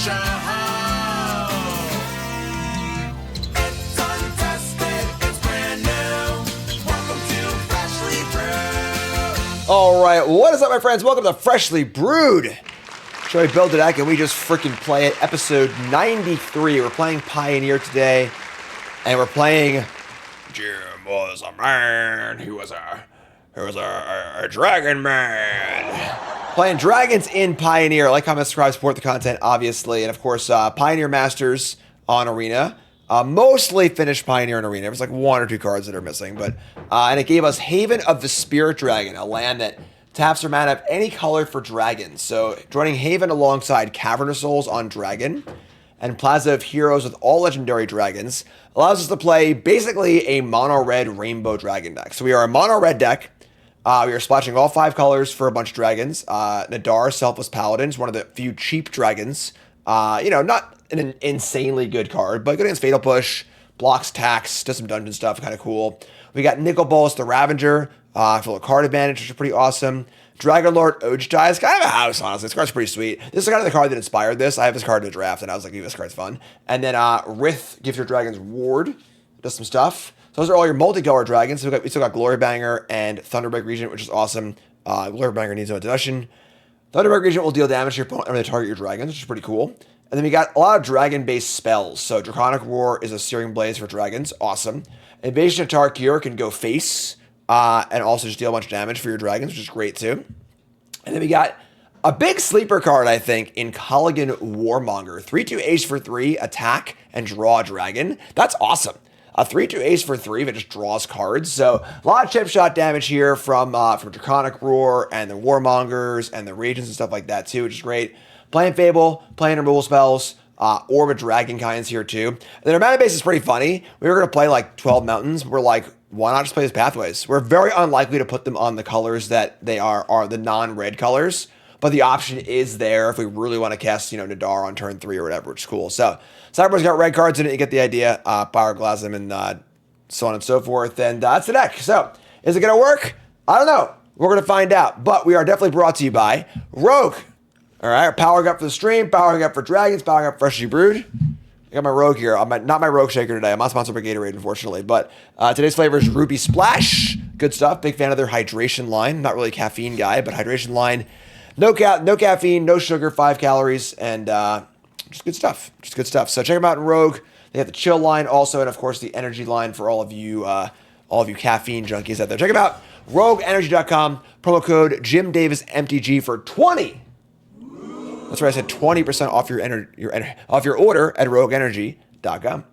show. It's untested, it's brand new. Welcome to Freshly Brewed. All right, what is up, my friends? Welcome to Freshly Brewed. Shall we build a deck and we just freaking play it? Episode 93. We're playing Pioneer today, and we're playing. Jim was a man. He was a dragon man. Playing dragons in Pioneer. Like, comment, subscribe, support the content, obviously, and of course, Pioneer Masters on Arena. Mostly finished Pioneer in Arena. There's like one or two cards that are missing, but and it gave us Haven of the Spirit Dragon, a land that taps or mana of any color for dragons. So joining Haven alongside Cavernous Souls on Dragon and Plaza of Heroes with all legendary dragons allows us to play basically a mono red rainbow dragon deck. So we are a mono red deck. We are splashing all 5 colors for a bunch of dragons. Nadar, Selfless Paladins, one of the few cheap dragons. Not an insanely good card, but good against Fatal Push, blocks tax, does some dungeon stuff, kind of cool. We got Nicol Bolas the Ravager, for a card advantage, which is pretty awesome. Dragon Lord Ojtai is kind of a house, honestly. This card's pretty sweet. This is kind of the card that inspired this. I have this card in the draft, and I was like, this card's fun. And then Rith gives your dragons Ward, does some stuff. So those are all your multicolor dragons. So we still got Glorybanger and Thunderbreak Regent, which is awesome. Glorybanger needs no introduction. Thunderbreak Regent will deal damage to your opponent when they target your dragons, which is pretty cool. And then we got a lot of dragon-based spells. So Draconic Roar is a Searing Blaze for dragons. Awesome. Invasion of Tarkir can go face. And also just deal a bunch of damage for your dragons, which is great too. And then we got a big sleeper card, I think, in Colligan Warmonger. 3/2 ace for 3, attack, and draw a dragon. That's awesome. A 3/2 ace for 3 that just draws cards. So a lot of chip shot damage here from Draconic Roar and the Warmongers and the Regents and stuff like that too, which is great. Playing Fable, playing removal spells, Orb of Dragonkind's here too. And then our mana base is pretty funny. We were going to play like 12 mountains, but we're like, why not just play as pathways? We're very unlikely to put them on the colors that they are the non-red colors, but the option is there if we really want to cast, Nadar on turn 3 or whatever, which is cool. So Cyber's got red cards in it, you get the idea. Pyroclasm and so on and so forth, and that's the deck. So is it going to work? I don't know. We're going to find out, but we are definitely brought to you by Rogue. All right, powering up for the stream, powering up for dragons, powering up Freshly Brewed. I got my Rogue here. I'm not my Rogue Shaker today. I'm not sponsored by Gatorade, unfortunately. But today's flavor is Ruby Splash. Good stuff. Big fan of their hydration line. Not really a caffeine guy, but hydration line. No caffeine, no sugar, 5 calories, and just good stuff. Just good stuff. So check them out in Rogue. They have the chill line also, and of course the energy line for all of you caffeine junkies out there. Check them out. RogueEnergy.com. Promo code JimDavisMTG for 20. That's right, I said 20% off your order at RogueEnergy.com.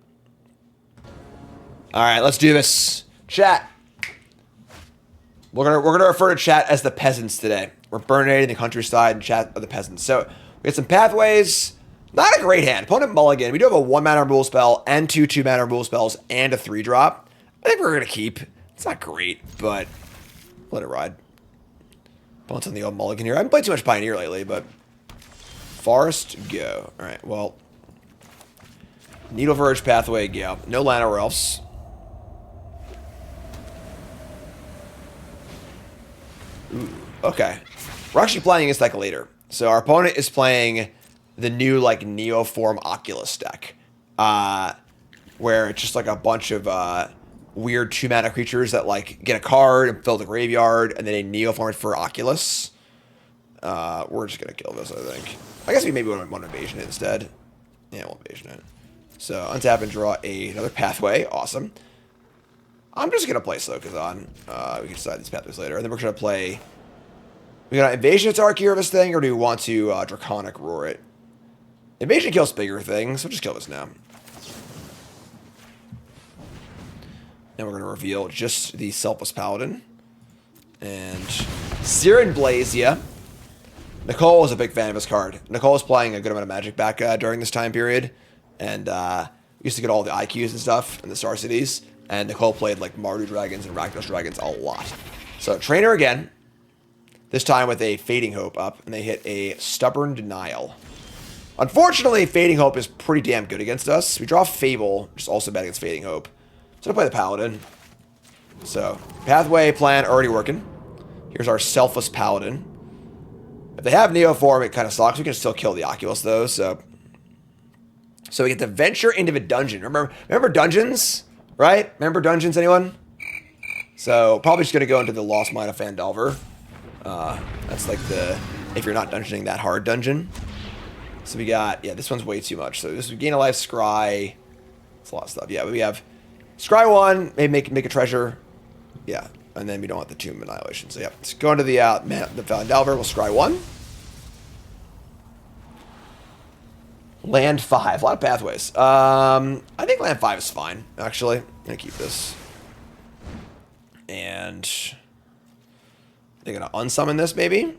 All right, let's do this. Chat. We're gonna refer to chat as the peasants today. We're burninating the countryside and chat of the peasants. So we got some pathways. Not a great hand. Opponent mulligan. We do have a 1-mana removal spell and 2 2-mana removal spells and a 3-drop. I think we're gonna keep. It's not great, but let it ride. Opponent's on the old mulligan here. I haven't played too much Pioneer lately, but. Forest, go. All right, well. Needle Verge pathway, go. No Lana or else. Ooh, okay. We're actually playing this deck later. So our opponent is playing the new, Neoform Oculus deck. Where it's just, a bunch of weird 2-mana creatures that, get a card and fill the graveyard, and then they Neoform it for Oculus. We're just going to kill this, I think. I guess we maybe want to invasion it instead. Yeah, we'll invasion it. So untap and draw another pathway. Awesome. I'm just going to play Slokazon. We can decide these pathways later. And then we're going to play. We got Invasion of Tarkir this thing, or do we want to Draconic Roar it? Invasion kills bigger things, so just kill this now. And we're going to reveal just the Selfless Paladin. And Searing Blaze, yeah. Nicole is a big fan of this card. Nicole is playing a good amount of Magic back during this time period. And we used to get all the IQs and stuff in the Star Cities. And Nicole played Mardu Dragons and Rakdos Dragons a lot. So Trainer again. This time with a Fading Hope up. And they hit a Stubborn Denial. Unfortunately, Fading Hope is pretty damn good against us. We draw Fable, which is also bad against Fading Hope. So I'll play the Paladin. So, pathway plan already working. Here's our Selfless Paladin. If they have Neoform, it kind of sucks. We can still kill the Oculus, though, so So we get to venture into the dungeon. Remember dungeons, right? Remember dungeons, anyone? So probably just gonna go into the Lost Mine of Phandelver. That's like the, if you're not dungeoning that hard dungeon. So we got, yeah, this one's way too much. So this would gain a life, scry. It's a lot of stuff. Yeah, we have scry 1, maybe make a treasure. Yeah, and then we don't want the Tomb Annihilation. So yeah, let's go into the Phandelver. We'll scry 1. Land 5. A lot of pathways. I think land 5 is fine, actually. I'm going to keep this. And they're going to unsummon this, maybe?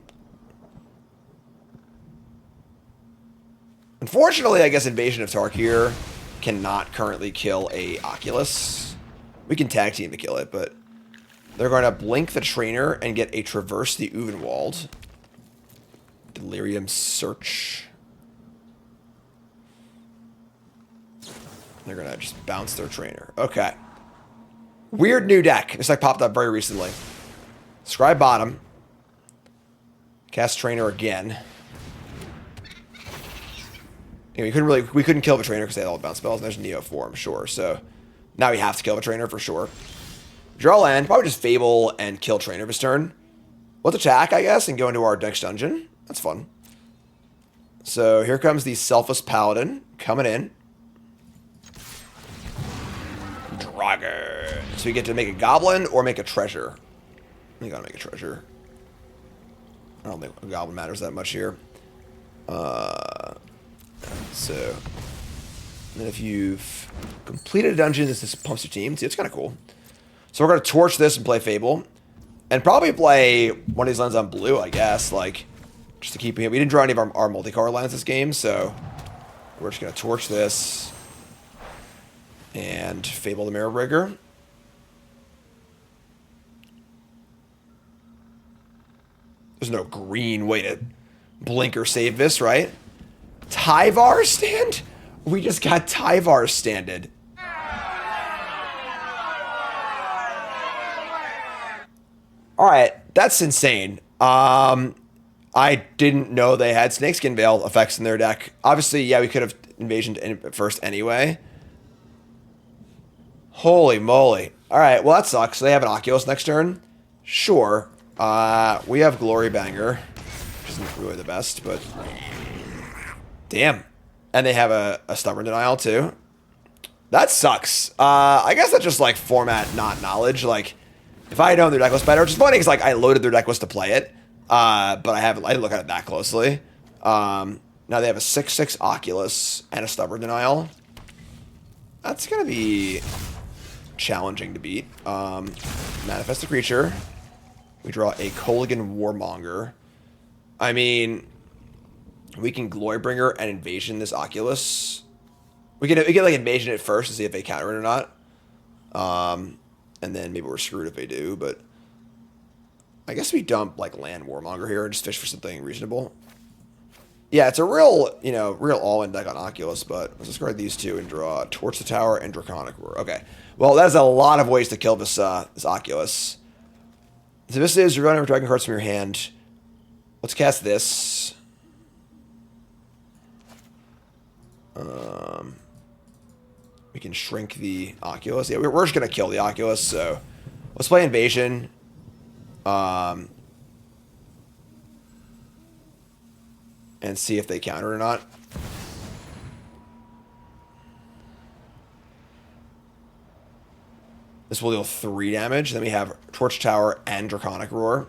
Unfortunately, I guess Invasion of Tarkir cannot currently kill a Oculus. We can tag team to kill it, but they're going to blink the Trainer and get a Traverse the Uvenwald. Delirium Search. They're going to just bounce their Trainer. Okay. Weird new deck. This like popped up very recently. Scry bottom. Cast Trainer again. You know, we couldn't kill the Trainer because they had all the bounce spells. And there's Neoform, sure. So now we have to kill the Trainer for sure. Draw land. Probably just Fable and kill Trainer this turn. Let's attack, I guess, and go into our next dungeon. That's fun. So here comes the Selfless Paladin coming in. Dragon. So we get to make a goblin or make a treasure. We gotta make a treasure. I don't think a goblin matters that much here. So then if you've completed a dungeon, this pumps your team. See, it's kind of cool. So we're gonna torch this and play Fable, and probably play one of these lands on blue, I guess. Like just to keep it. We didn't draw any of our multi-card lands this game, so we're just gonna torch this. And Fable the Mirrorbreaker. There's no green way to blink or save this, right? Tyvar stand? We just got Tyvar standed. Alright, that's insane. I didn't know they had Snakeskin Veil effects in their deck. Obviously, yeah, we could have Invasion first anyway. Holy moly. Alright, well that sucks. So they have an Oculus next turn? Sure. We have Glory Banger, which isn't really the best, but... Damn. And they have a Stubborn Denial too. That sucks. I guess that's just like format, not knowledge. Like, if I had known their deck list better, which is funny because like I loaded their deck list to play it. But I didn't look at it that closely. Now they have a 6/6 Oculus and a Stubborn Denial. That's gonna be challenging to beat. Manifest a creature. We draw a Kolaghan Warmonger. I mean, we can Glorybringer and Invasion this Oculus. We can like Invasion it first to see if they counter it or not. And then maybe we're screwed if they do, but I guess we dump like land Warmonger here and just fish for something reasonable. Yeah, it's a real, real all-in deck on Oculus, but let's discard these two and draw Torch the Tower and Draconic Roar. Okay. Well, that's a lot of ways to kill this this Oculus. So this is, you're going to have dragon cards from your hand. Let's cast this. We can shrink the Oculus. Yeah, we're just going to kill the Oculus, so let's play Invasion. And see if they counter or not. This will deal 3 damage. Then we have Torch Tower and Draconic Roar.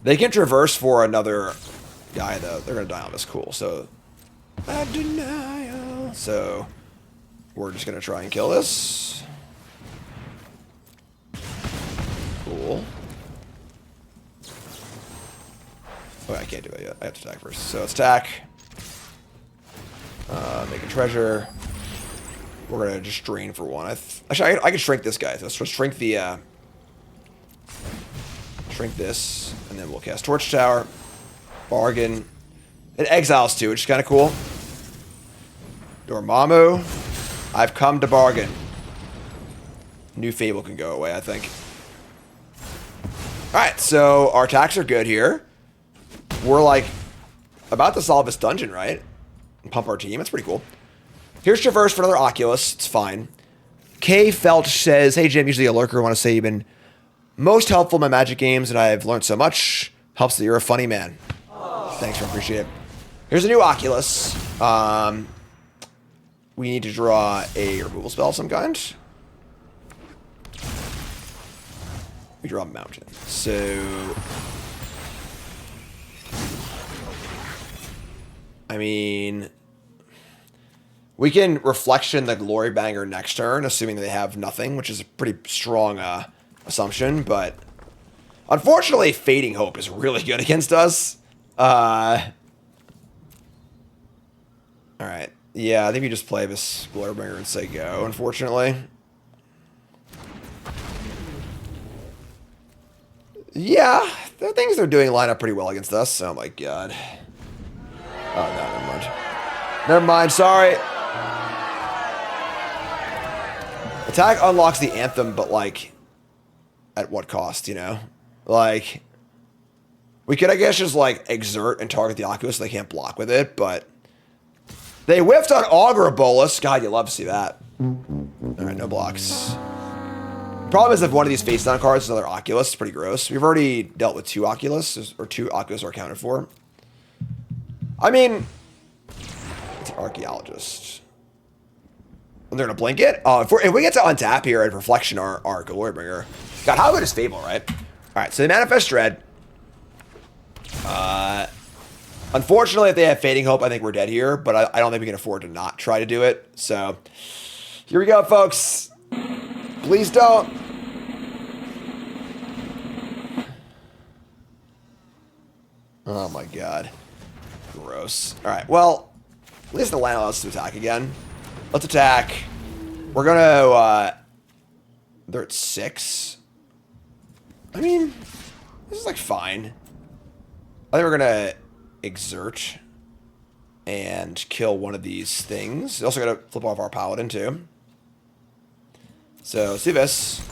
They can traverse for another guy, though. They're going to die on this. Cool. So, a denial. So, we're just going to try and kill this. Cool. Oh, I can't do it yet. I have to attack first. So, let's attack. Make a treasure. We're going to just drain for 1. Actually, I can shrink this guy. So let's shrink the... shrink this. And then we'll cast Torch Tower. Bargain. It exiles too, which is kind of cool. Dormammu. I've come to bargain. New Fable can go away, I think. Alright, so our attacks are good here. We're like about to solve this dungeon, right? And pump our team. That's pretty cool. Here's Traverse for another Oculus. It's fine. K Felt says, hey, Jim, usually a lurker. I want to say you've been most helpful in my Magic games, and I've learned so much. Helps that you're a funny man. Thanks, I appreciate it. Here's a new Oculus. We need to draw a removal spell of some kind. We draw a mountain. So, I mean, we can Reflection the Glory Banger next turn, assuming that they have nothing, which is a pretty strong assumption. But unfortunately, Fading Hope is really good against us. All right. Yeah, I think we just play this Glory Banger and say go, unfortunately. Yeah, the things they're doing line up pretty well against us. Oh my god. Oh, no, never mind. Never mind, sorry. Attack unlocks the Anthem, but, like, at what cost, you know? Like, we could, I guess, just, like, exert and target the Oculus so they can't block with it, but they whiffed on Augur Bolus. God, you love to see that. Alright, no blocks. Problem is if one of these face down cards is another Oculus, it's pretty gross. We've already dealt with 2 Oculus, or 2 Oculus are accounted for. I mean, it's an Archaeologist. And they're gonna blink it? If we get to untap here and Reflection our Glory Bringer. God, how good is Fable, right? Alright, so they Manifest Dread. Unfortunately, if they have Fading Hope, I think we're dead here, but I don't think we can afford to not try to do it. So, here we go, folks. Please don't. Oh my god. Gross. Alright, well, at least the land allows us to attack again. Let's attack. We're gonna, they're at 6. I mean, this is like fine. I think we're gonna exert and kill one of these things. Also gotta flip off our Paladin too. So, let's do this.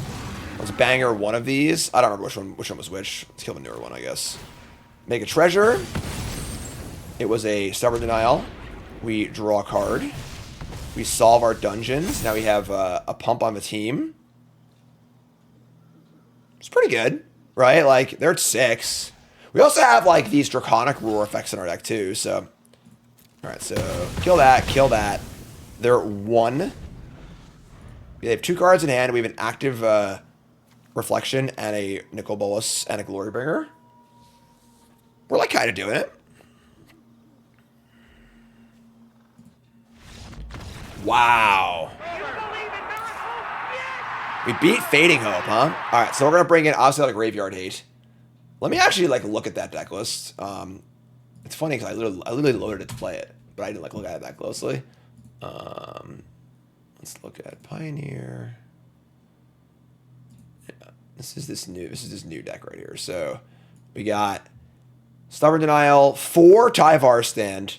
Let's banger one of these. I don't remember which one was which. Let's kill the newer one, I guess. Make a treasure. It was a Stubborn Denial. We draw a card. We solve our dungeons. Now we have a pump on the team. It's pretty good, right? Like, they're at 6. We also have, like, these Draconic Roar effects in our deck, too, so. Alright, so kill that, kill that. They're at 1. We have 2 cards in hand. We have an active Reflection and a Nicol Bolas and a Glory Bringer. We're, like, kind of doing it. Wow. We beat Fading Hope, huh? Alright, so we're going to bring in, obviously, like, Graveyard Hate. Let me actually, like, look at that deck list. It's funny because I literally loaded it to play it, but I didn't, like, look at it that closely. Let's look at Pioneer. Yeah, this is this new deck right here. So we got Stubborn Denial, 4 Tyvar Stand,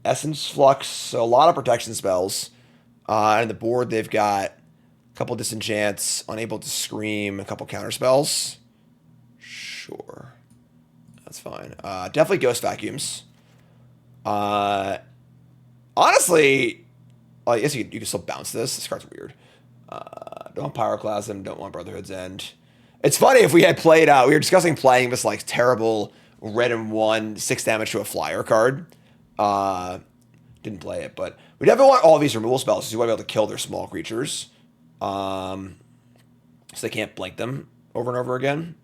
Essence Flux, so a lot of protection spells. And the board they've got a couple Disenchants, Unable to Scream, a couple counter spells. Sure, that's fine. Definitely Ghost Vacuums. Honestly, I guess you can still bounce this. This card's weird. Don't want Pyroclasm. Don't want Brotherhood's End. It's funny if we had played out. We were discussing playing this like terrible red and 1 6 damage to a flyer card. Didn't play it, but we definitely want all these removal spells because we want to be able to kill their small creatures, so they can't blink them over and over again.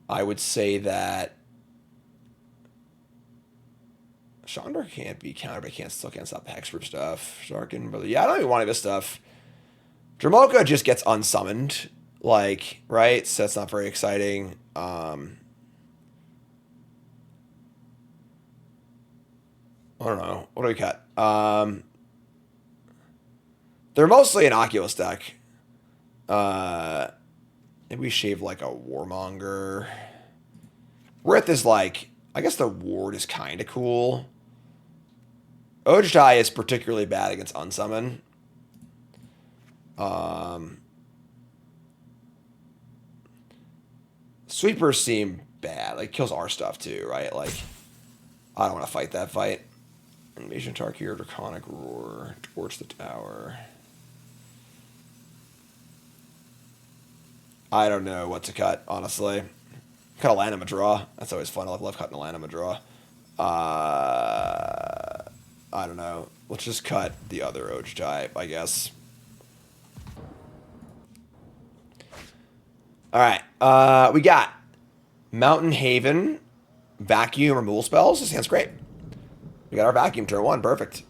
I would say that Chandra can't be countered, but still can't stop the Hexproof stuff. Sharkin, but yeah, I don't even want any of this stuff. Dramoka just gets unsummoned, like, right? So that's not very exciting. I don't know. What do we cut? They're mostly an Oculus deck. Maybe we shave like a Warmonger. Rith is like, I guess the Ward is kind of cool. Ojdai is particularly bad against Unsummon. Sweepers seem bad. Like, kills our stuff too, right? Like, I don't want to fight that fight. Invasion Tarkir, Draconic Roar, Torch the Tower. I don't know what to cut, honestly. Cut a land in a draw. That's always fun. I love cutting a land in a draw. I don't know. Let's just cut the other Oge type, I guess. Alright. We got Mountain Haven, Vacuum, removal spells. This hand's great. We got our Vacuum turn 1. Perfect.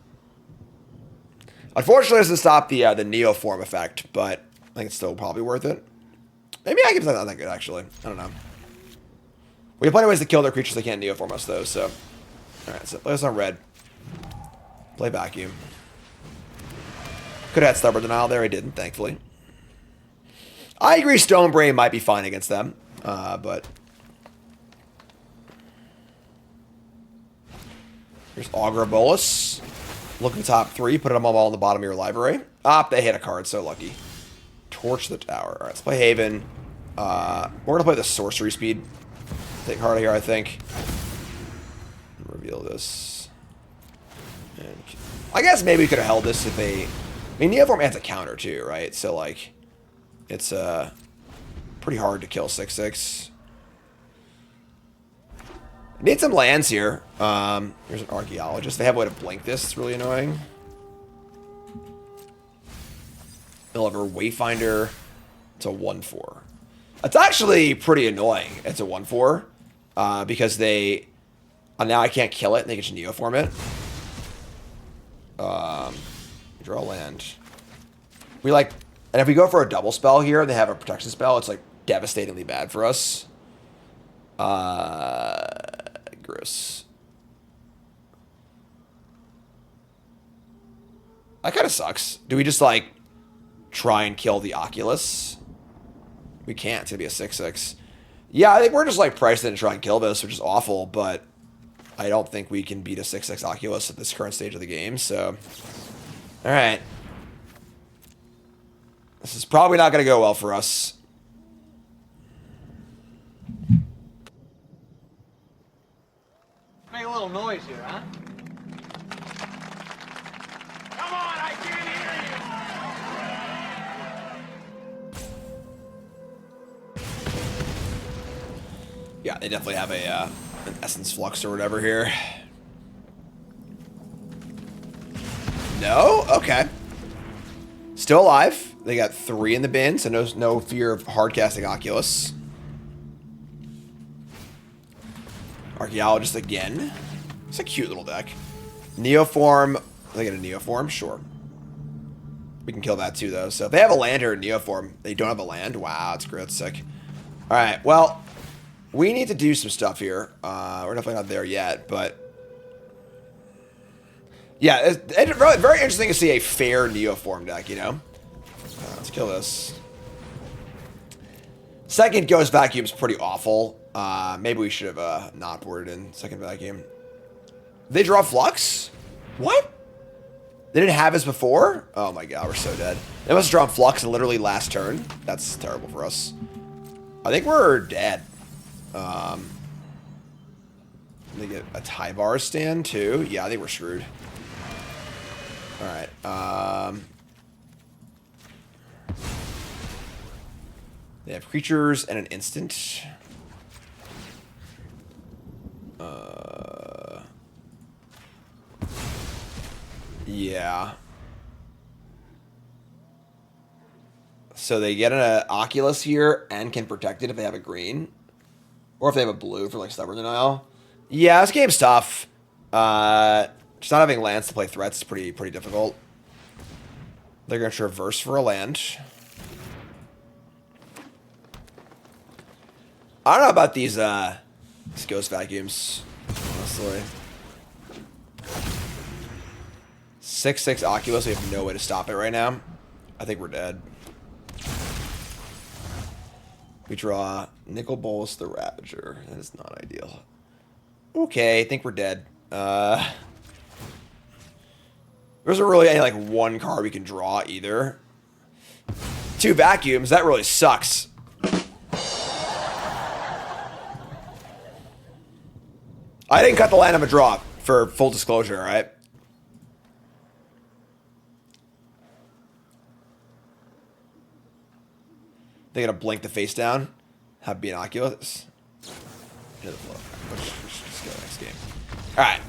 Unfortunately, it doesn't stop the Neoform effect, but I think it's still probably worth it. Maybe I can not that good, actually. I don't know. We have plenty of ways to kill their creatures. They can't Neoform us, though, so... Alright, so play us on red. Play Vacuum. Could have had Stubborn Denial there. I didn't, thankfully. I agree Stonebrain might be fine against them, but... Here's Augur Bolus. Look at the top 3. Put them all on the bottom of your library. They hit a card. So lucky. Torch the Tower. Alright, let's play Haven. We're going to play the Sorcery Speed. Take card here, I think. Reveal this. And I guess maybe we could have held this if they... I mean, Neoform adds a counter too, right? So, like, it's pretty hard to kill 6/6. Need some lands here. Here's an Archaeologist. They have a way to blink this. It's really annoying. They'll have a Wayfinder. It's a 1/4. It's actually pretty annoying. It's a 1/4 because they... now I can't kill it, and they can just Neoform it. Draw land. We like... And if we go for a double spell here, and they have a protection spell, it's like devastatingly bad for us. Gross. That kind of sucks. Do we just, like, try and kill the Oculus? We can't. It's going to be a 6/6. Yeah, I think we're just, like, priced in to try and kill this, which is awful, but I don't think we can beat a 6/6 Oculus at this current stage of the game, so... Alright. This is probably not going to go well for us. Make a little noise here, huh? Come on, I can't hear you! Yeah, they definitely have a an Essence Flux or whatever here. No? Okay. Still alive. They got 3 in the bin, so no fear of hard-casting Oculus. Archaeologist again. It's a cute little deck. Neoform. They get a Neoform? Sure. We can kill that too, though. So if they have a land or a Neoform, they don't have a land? Wow, that's great. That's sick. Alright, well, we need to do some stuff here. We're definitely not there yet, but... Yeah, it's very, very interesting to see a fair Neoform deck, you know? Let's kill this. Second Ghost Vacuum's pretty awful. Maybe we should have not boarded in second Vacuum. They draw Flux? What? They didn't have this before? Oh my god, we're so dead. They must have drawn Flux in literally last turn. That's terrible for us. I think we're dead. They get a Tyvar stand too. Yeah, I think we're screwed. Alright. They have creatures and an instant. Yeah. So they get an Oculus here and can protect it if they have a green. Or if they have a blue for like Stubborn Denial. Yeah, this game's tough. Just not having lands to play threats is pretty difficult. They're going to traverse for a land. I don't know about these Ghost Vacuums, honestly. 6/6 Oculus, we have no way to stop it right now. I think we're dead. We draw Nicol Bolas the Ravager. That is not ideal. Okay, I think we're dead. There isn't really any, like, one card we can draw either. 2 Vacuums, that really sucks. I didn't cut the land of a drop for full disclosure, all right? They're gonna blink the face down, have be an Oculus. Into the flow. Let's go next game. All right,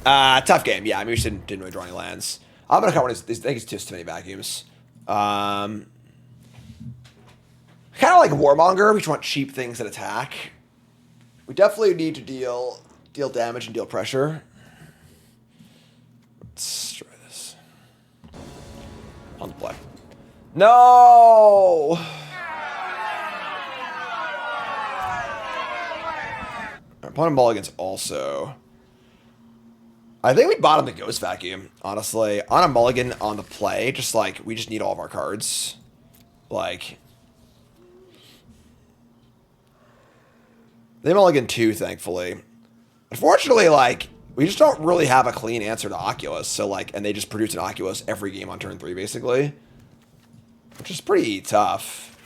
tough game. Yeah, I mean, we just didn't really draw any lands. I'm gonna cut one of these. I think it's just too many vacuums. Kind of like Warmonger. We just want cheap things that attack. We definitely need to deal damage and deal pressure. Let's try this. On the play. No! Our opponent mulligans also. I think we bottomed the Ghost Vacuum, honestly. On a mulligan on the play, just like, we just need all of our cards. Like, they mulligan 2, thankfully. Unfortunately, like, we just don't really have a clean answer to Oculus. So, like, and they just produce an Oculus every game on turn 3, basically. Which is pretty tough.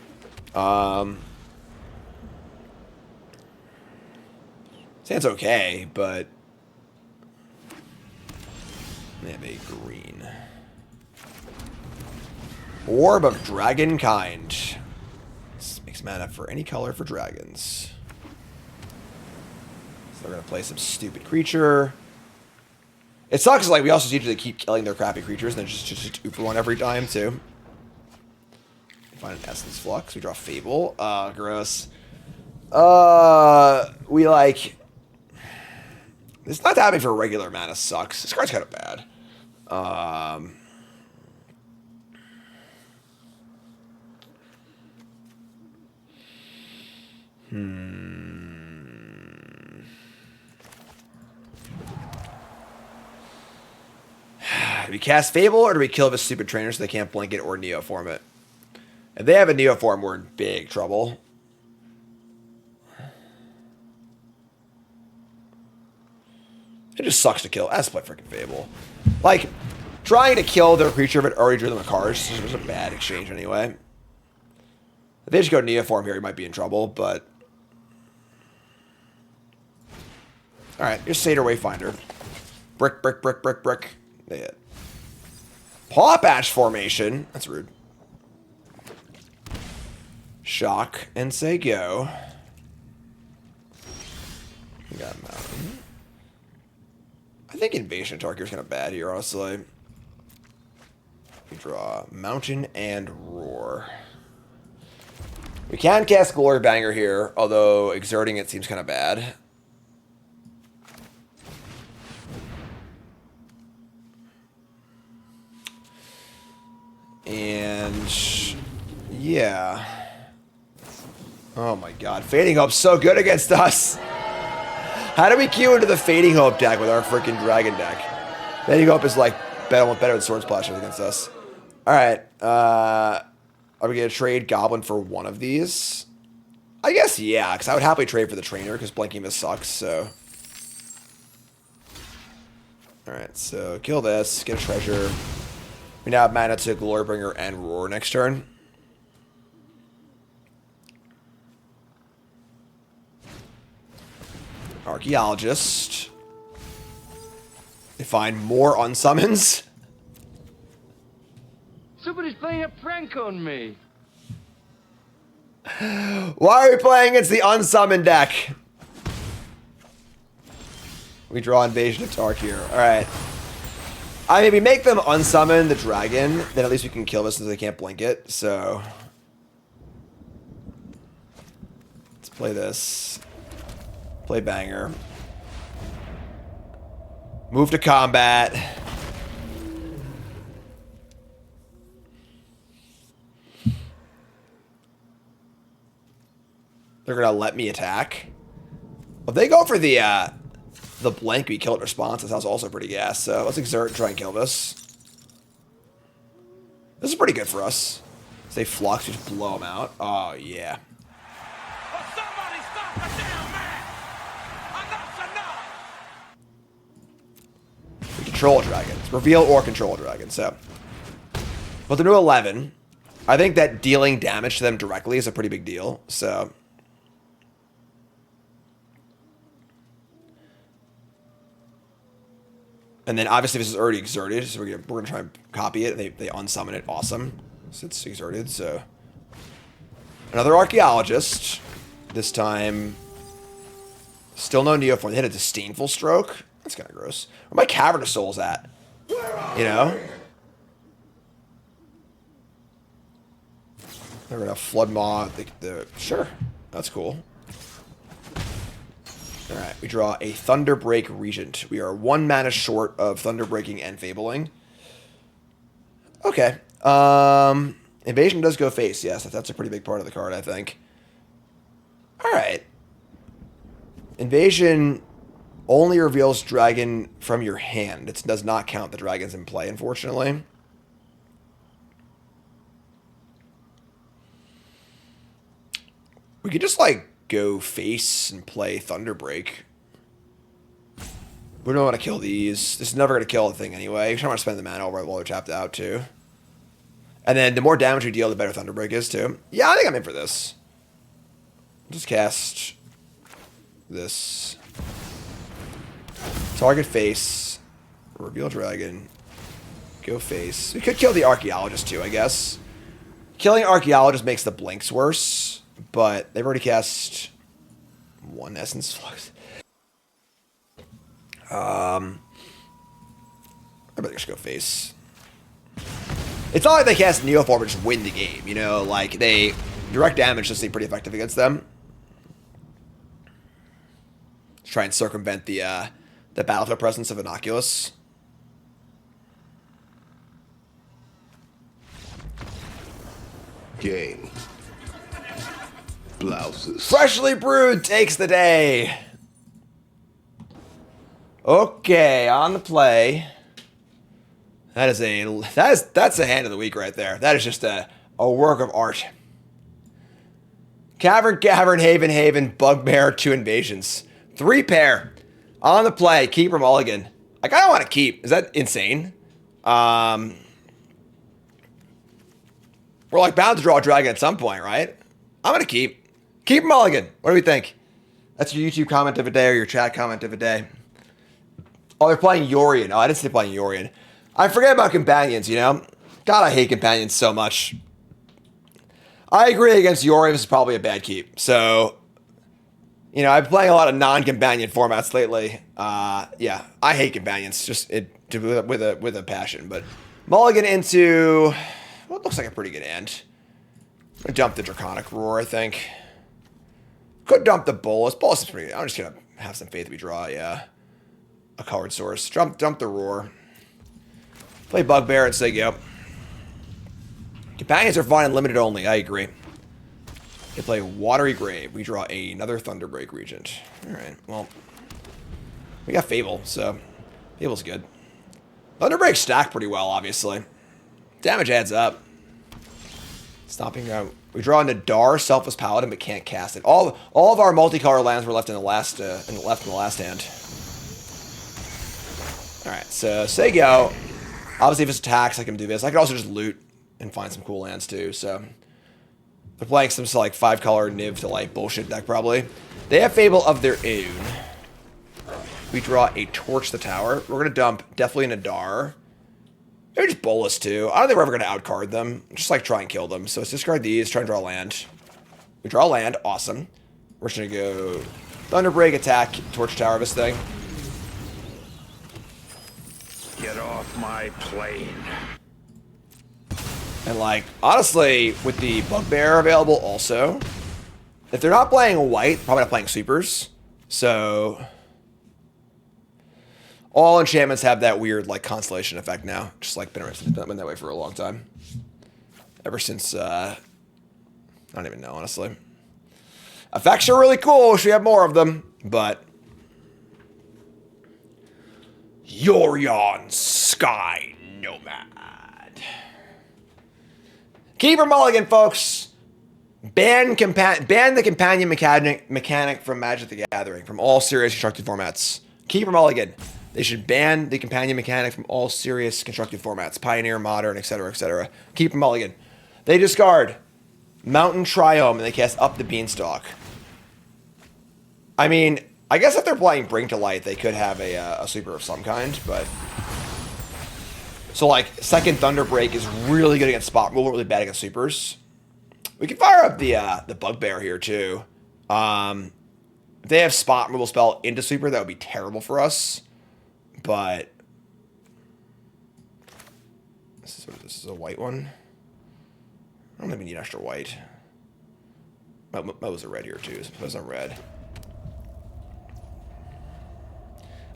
Stands okay, but they have a green. Orb of Dragonkind. This makes mana for any color for dragons. So they're going to play some stupid creature. It sucks, like, we also usually keep killing their crappy creatures and then just oop for one every time, too. Find an Essence Flux. We draw Fable. Gross. We, like... This not tapping for regular mana sucks. This card's kind of bad. Do we cast Fable, or do we kill this stupid trainer so they can't blink it or Neoform it? If they have a Neoform, we're in big trouble. It just sucks to kill. Let's play freaking Fable. Like, trying to kill their creature but already drew them a card was a bad exchange anyway. If they just go Neoform here, he might be in trouble, but... Alright, here's Satyr Wayfinder. Brick, brick, brick, brick, brick. They hit. Paw Patch Formation. That's rude. Shock and say go. We got Mountain. I think Invasion of Tarkir is kind of bad here, honestly. We draw Mountain and Roar. We can cast Glory Banger here, although exerting it seems kind of bad. And yeah. Oh my god. Fading Hope's so good against us. How do we queue into the Fading Hope deck with our freaking dragon deck? Fading Hope is like better than Sword Splashers against us. Alright. Are we going to trade Goblin for one of these? I guess yeah, because I would happily trade for the trainer because blinking this sucks, so. Alright, so kill this, get a treasure. We now have mana to Glorybringer and Roar next turn. Archaeologist. They find more unsummons. Somebody's playing a prank on me. Why are we playing against the unsummoned deck? We draw Invasion of Tarkir. Alright. I mean, we make them unsummon the dragon, then at least we can kill this since they can't blink it, so... Let's play this. Play Banger. Move to combat. They're gonna let me attack. If they go for the blink, we kill it response. That sounds also pretty gas. So let's exert and try and kill this. This is pretty good for us. If they flux, we just blow them out. Oh yeah. Well, somebody stop the damn man! Enough's enough! We control a dragon. It's reveal or control a dragon. So, but they're new 11. I think that dealing damage to them directly is a pretty big deal. So. And then obviously this is already exerted, so we're gonna try and copy it. They unsummon it. Awesome. So it's exerted. So another archaeologist. This time, still no Neoform. They hit a disdainful stroke. That's kind of gross. Where my Cavernous Souls at? You know. They're gonna flood maw. Sure, that's cool. All right, we draw a Thunderbreak Regent. We are 1 mana short of Thunderbreaking and Fabling. Okay. Invasion does go face. Yes, that's a pretty big part of the card, I think. All right. Invasion only reveals dragon from your hand. It does not count the dragons in play, unfortunately. We could just, like, go face and play Thunderbreak. We don't want to kill these. This is never going to kill the thing anyway. We don't want to spend the mana while they're tapped out, too. And then the more damage we deal, the better Thunderbreak is, too. Yeah, I think I'm in for this. Just cast this. Target face. Reveal dragon. Go face. We could kill the Archaeologist, too, I guess. Killing Archaeologist makes the blinks worse. But they've already cast 1 Essence Flux. I better just go face. It's not like they cast Neoform and just win the game, you know? Like, they... Direct damage does seem pretty effective against them. Try and circumvent the battlefield presence of an Oculus. Game. Blouses. Freshly Brewed takes the day. Okay, on the play. That's a hand of the week right there. That is just a work of art. Cavern, Haven, Bugbear, 2 invasions. 3 pair. On the play, Keeper Mulligan. I kind of want to keep. Is that insane? We're like bound to draw a dragon at some point, right? I'm going to keep. Keep Mulligan. What do we think? That's your YouTube comment of the day or your chat comment of the day. Oh, they're playing Yorion. Oh, I didn't say playing Yorion. I forget about companions, you know? God, I hate companions so much. I agree against Yorion. This is probably a bad keep. So, you know, I've been playing a lot of non-companion formats lately. Yeah, I hate companions. Just with a passion. But Mulligan into what looks like a pretty good hand. I'm going to dump the Draconic Roar, I think. Could dump the Bolus. Bolus is pretty good. I'm just going to have some faith we draw a colored source. Dump the Roar. Play Bugbear and say go. Companions are fine and limited only. I agree. They play Watery Grave. We draw another Thunderbreak Regent. Alright, well. We got Fable, so Fable's good. Thunderbreak stack pretty well, obviously. Damage adds up. Stomping ground. We draw into Dar, Selfless Paladin, but can't cast it. All of our multicolor lands were left in the last hand. All right, so say go. Obviously, if it's attacks, I can do this. I could also just loot and find some cool lands too. So they're playing some like 5-color Niv To Light bullshit deck probably. They have Fable of their own. We draw a Torch the Tower. We're gonna dump definitely an Adar. Maybe just Bolus too. I don't think we're ever going to outcard them. Just like try and kill them. So let's discard these. Try and draw land. We draw land. Awesome. We're just going to go Thunderbreak, attack, Torch Tower this thing. Get off my plane. And like, honestly, with the Bugbear available also, if they're not playing white, probably not playing sweepers. So all enchantments have that weird, like, constellation effect now. Just, like, been that way for a long time. Ever since, I don't even know, honestly. Effects are really cool. Wish we had more of them. But Yorion Sky Nomad. Keeper Mulligan, folks. Ban the companion mechanic from Magic the Gathering. From all serious constructed formats. Keeper Mulligan. They should ban the companion mechanic from all serious constructed formats. Pioneer, Modern, etc., etc. Keep Mulligan. They discard Mountain Triome and they cast Up the Beanstalk. I mean, I guess if they're playing Bring to Light, they could have a sweeper of some kind, but So, like, second Thunder Break is really good against spot removal, really bad against sweepers. We can fire up the Bugbear here, too. If they have spot removal spell into sweeper, that would be terrible for us. But this is a white one. I don't think we need extra white. That was a red here, too. So it was a red.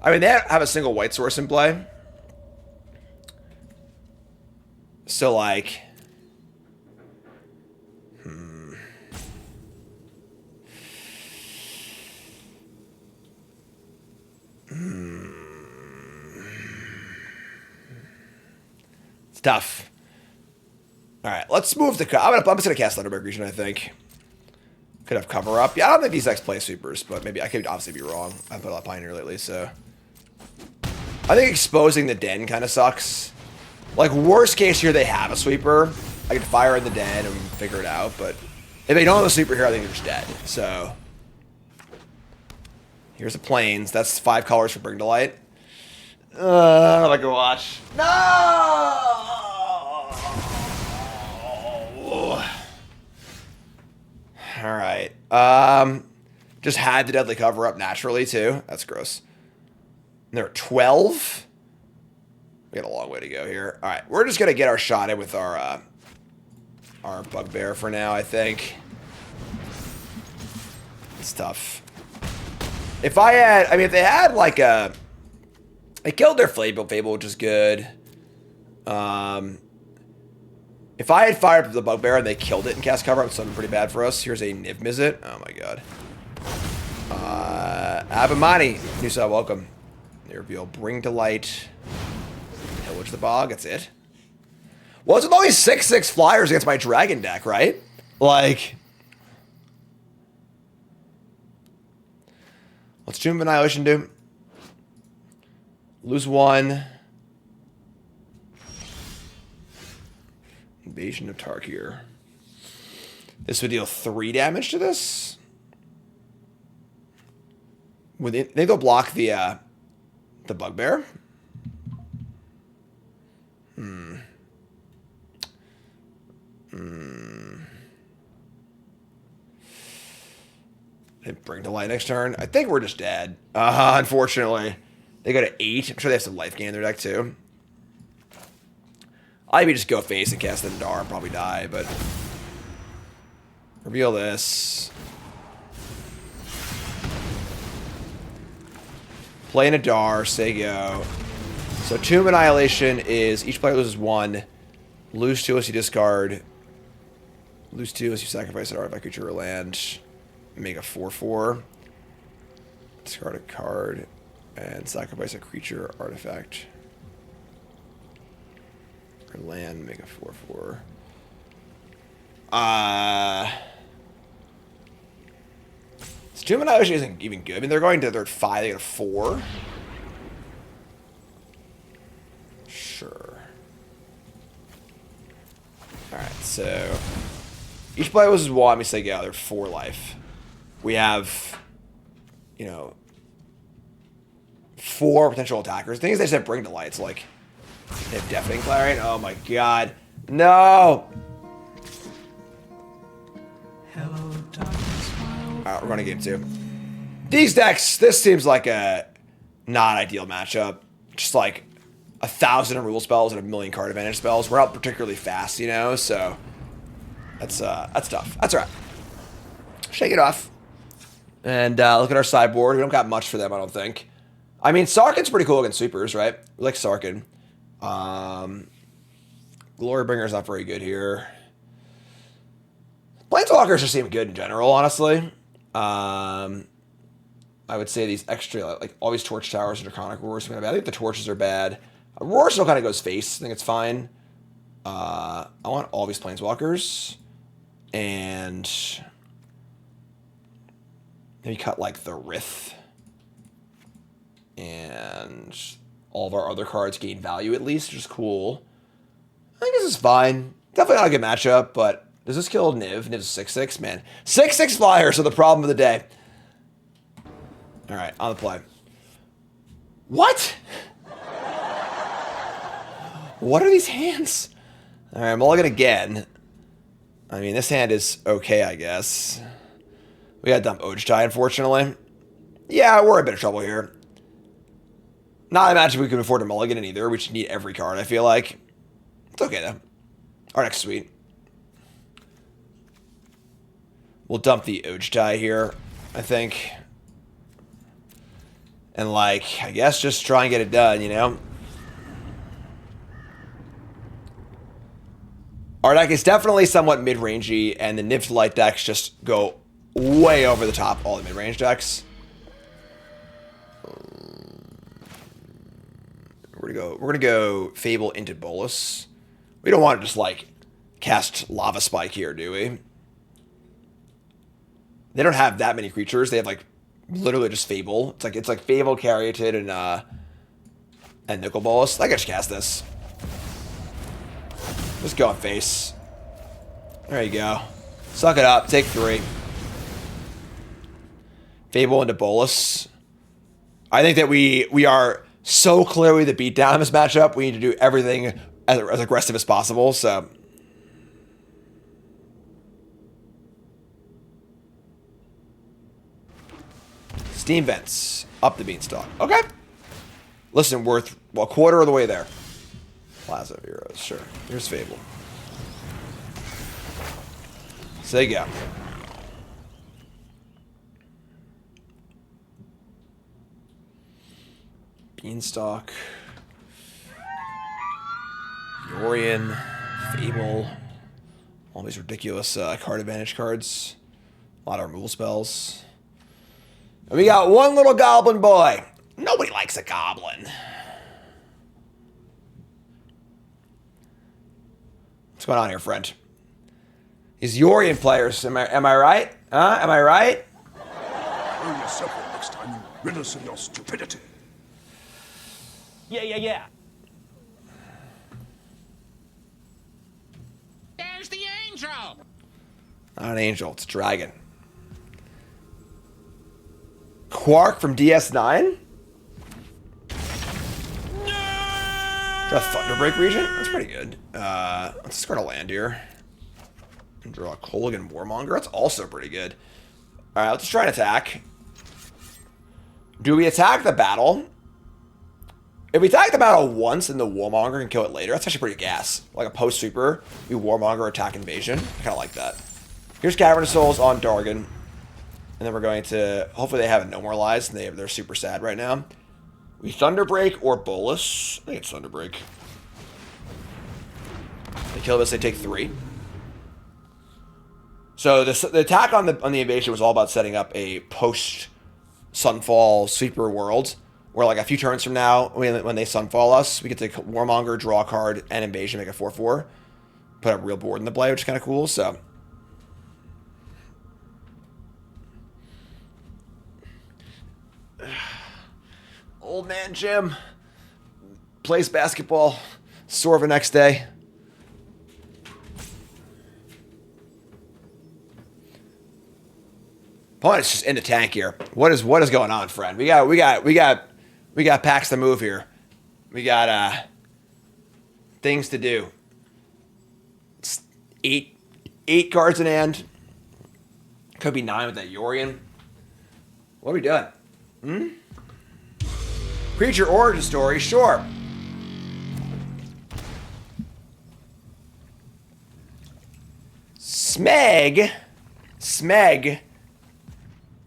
I mean, they have a single white source in play. So, like... It's tough. Alright, let's move the... I'm just going to cast Thunderberg Region, I think. Could have cover up. Yeah, I don't think these decks play sweepers, but maybe I could obviously be wrong. I've put a lot of Pioneer lately, so... I think exposing the den kind of sucks. Like, worst case here, they have a sweeper. I could fire in the den and figure it out, but if they don't have a sweeper here, I think they're just dead. So, here's the Plains. That's 5 colors for Bring to Light. I don't know if I can watch. No! Alright. Just had the Deadly Cover up naturally, too. That's gross. And there are 12? We got a long way to go here. All right, we're just gonna get our shot in with our Bugbear for now, I think. It's tough. If I had, I mean, if they had like they killed their Fable, which is good. If I had fired up the Bugbear and they killed it and cast cover, it's something pretty bad for us. Here's a Niv Mizzet. Oh my god. Abamani, new sub, welcome. They reveal Bring to Light. Pillage the Bog, that's it. Well, it's with only 6/6 flyers against my dragon deck, right? Like, what's Tomb of Annihilation do? Lose 1. Invasion of Tarkir. This would deal 3 damage to this. Would they think they'll block the Bugbear? They Bring to Light next turn. I think we're just dead. Unfortunately. They go to 8. I'm sure they have some life gain in their deck too. I'd maybe just go face and cast the Dar and probably die, but reveal this. Play in a Dar, say go. So Tomb Annihilation is each player loses 1. Lose 2 as you discard. Lose 2 as you sacrifice an artifact, creature, or land. Make a 4/4. Discard a card. And sacrifice a creature, artifact. Or land, make a 4/4. Tomb Annihilation isn't even good. I mean, they're going to their 5, they get a 4. Sure. Alright, so each player loses 1, we say go, they're 4 life. We have, you know, 4 potential attackers. The thing is, they said Bring to Light, so like, they have Deafening Clarion. Oh my god. No! Alright, we're going to game 2. These decks, this seems like a not ideal matchup. Just like 1,000 removal spells and 1,000,000 card advantage spells. We're not particularly fast, you know, so that's tough. That's alright. Shake it off. And look at our sideboard. We don't got much for them, I don't think. I mean, Sarkhan's pretty cool against sweepers, right? We like Sarkhan. Glorybringer's not very good here. Planeswalkers just seem good in general, honestly. I would say these extra, like all these Torch Towers and Draconic Roars are kind of bad. I think the Torches are bad. Roar still kind of goes face. I think it's fine. I want all these Planeswalkers. And maybe cut like the Rith. And all of our other cards gain value at least, which is cool. I think this is fine. Definitely not a good matchup, but does this kill Niv? Niv's 6/6, man. 6/6 flyers are the problem of the day. Alright, on the play. What? What are these hands? Alright, mulligan again. I mean, this hand is okay, I guess. We gotta dump Ojtai, unfortunately. Yeah, we're in a bit of trouble here. Not imagine we can afford to mulligan it either. We just need every card, I feel like. It's okay, though. Our next suite. We'll dump the Ojtai here, I think. And, like, I guess just try and get it done, you know? Our deck is definitely somewhat mid-rangey, and the Niv To Light decks just go way over the top all the mid-range decks. We're gonna go Fable into Bolus. We don't want to just like cast Lava Spike here, do we? They don't have that many creatures. They have like literally just Fable. It's like Fable, Caryatid, and Nicol Bolas. I can just cast this. Just go on face. There you go. Suck it up. Take 3. Fable into Bolus. I think that we are so clearly the beatdown in this matchup. We need to do everything as aggressive as possible. So Steam Vents. Up the beanstalk. Okay. Listen, we're a quarter of the way there. Plaza of Heroes, sure. Here's Fable. So there you go. Beanstalk. Yorion. Fable. All these ridiculous card advantage cards. A lot of removal spells. And we got one little goblin boy. Nobody likes a goblin. What's going on here, friend? These Yorion players, am I right? Huh? Am I right? Show yourself next time, you rid us of your stupidity. Yeah. There's the angel! Not an angel, it's a dragon. Quark from DS9? Is that Thunderbreak region? That's pretty good. Let's discard a land here. And draw a Kolaghan Warmonger. That's also pretty good. Alright, let's try and attack. Do we attack the battle? If we attack the battle once and the Warmonger and kill it later, that's actually pretty gas. Like a post-sweeper, we Warmonger attack invasion. I kind of like that. Here's Cavern of Souls on Dargon. And then we're going to... Hopefully they haven't no more lives, and they're super sad right now. We Thunderbreak or Bolus. I think it's Thunderbreak. They kill this, they take 3. So the attack on the invasion was all about setting up a post-Sunfall sweeper world, where like a few turns from now, when they Sunfall us, we get to Warmonger, draw a card, and invasion, make a 4/4. Put a real board in the play, which is kind of cool, so... Old man Jim plays basketball, sore of the next day. Opponent's just in the tank here. What is going on, friend? We got packs to move here. We got things to do. It's 8 cards in hand. Could be 9 with that Yorion. What are we doing? Creature origin story, sure. Smeg